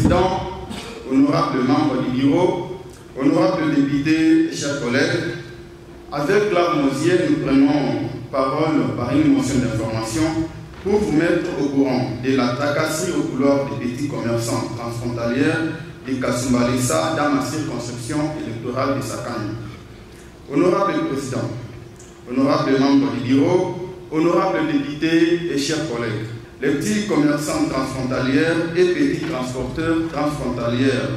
Président, honorables membres du bureau, honorables députés et chers collègues, avec l'art Mosier, nous prenons parole par une motion d'information pour vous mettre au courant de la tracasserie au couloir des petits commerçants transfrontalières de Kasumbalesa dans ma circonscription électorale de Sakane. Honorable Président, honorables membres du bureau, honorables députés et chers collègues, les petits commerçants transfrontalières et petits transporteurs transfrontalières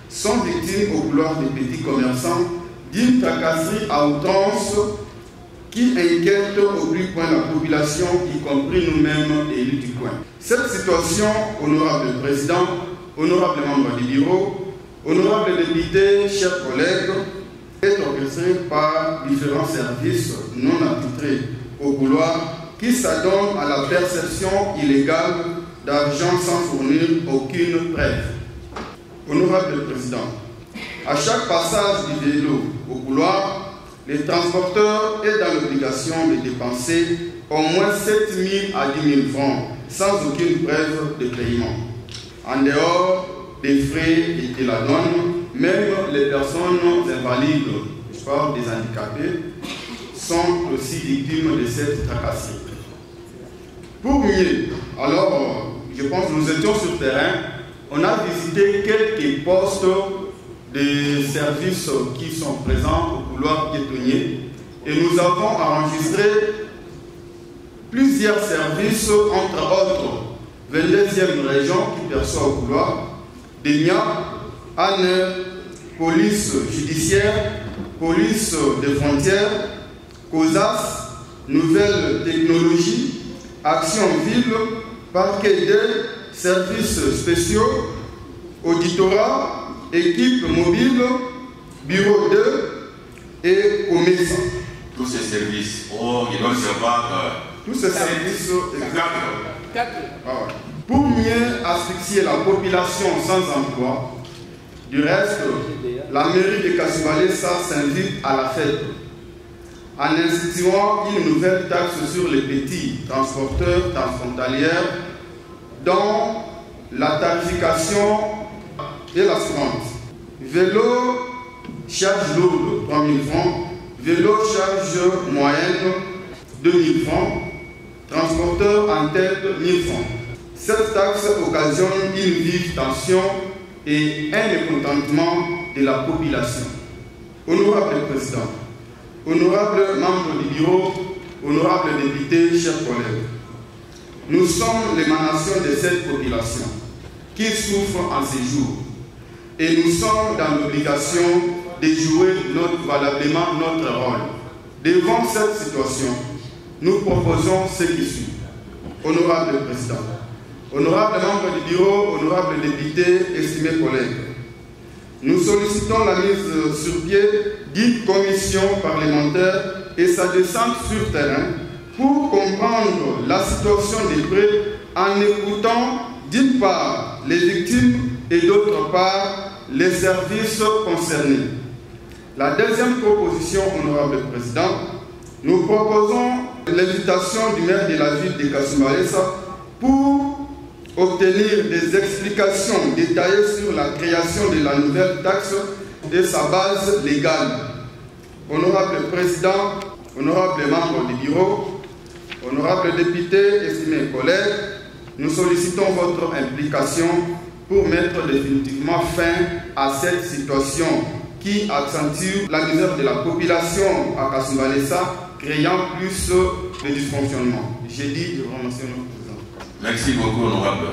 sont victimes au couloir des petits commerçants d'une tracasserie à outrance qui inquiète au plus point la population, y compris nous-mêmes élus du coin. Cette situation, honorable Président, honorables membres du bureau, honorables députés, chers collègues, est orchestrée par différents services non attitrés au couloir qui s'adonnent à la perception illégale d'argent sans fournir aucune preuve. Honorable Président, à chaque passage du vélo au couloir, les transporteurs est dans l'obligation de dépenser au moins 7 000 à 10 000 francs sans aucune preuve de paiement. En dehors des frais et de la donne, même les personnes invalides, je parle des handicapés, sont aussi victimes de cette tracasserie. Pour mieux, alors, je pense que nous étions sur terrain, on a visité quelques postes de services qui sont présents au couloir piétonnier et nous avons enregistré plusieurs services, entre autres 22e région qui perçoit au couloir, DENIA, ANE, police judiciaire, police des frontières, COSAS, nouvelles technologies, action ville, parquet 2, services spéciaux, auditorat, équipe mobile, bureau 2 et commerçant. Tous ces services, ils doivent savoir tous ces services pour mieux asphyxier la population sans emploi. Du reste, la mairie de Kasumbalesa s'invite à la fête en instituant une nouvelle taxe sur les petits transporteurs transfrontalières dont la tarification est la suivante. Vélo charge lourde 3 000 francs, vélo charge moyenne 2 000 francs, transporteur en tête 1 000 francs. Cette taxe occasionne une vive tension et un mécontentement de la population. Honorable Président, honorables membres du bureau, honorables députés, chers collègues, nous sommes l'émanation de cette population qui souffre en ces jours et nous sommes dans l'obligation de jouer valablement notre rôle. Devant cette situation, nous proposons ce qui suit. Honorable Président, honorables membres du bureau, honorables députés, estimés collègues, nous sollicitons la mise sur pied d'une commission parlementaire et sa descente sur terrain pour comprendre la situation des prêts en écoutant d'une part les victimes et d'autre part les services concernés. La deuxième proposition, honorable Président, nous proposons l'invitation du maire de la ville de Kasumbalesa pour obtenir des explications détaillées sur la création de la nouvelle taxe et sa base légale. Honorable Président, honorables membres du bureau, honorables députés, estimés collègues, nous sollicitons votre implication pour mettre définitivement fin à cette situation qui accentue la misère de la population à Kasumbalesa, créant plus de dysfonctionnement. J'ai dit, je vous remercie, Monsieur le Président. Merci beaucoup, honorable.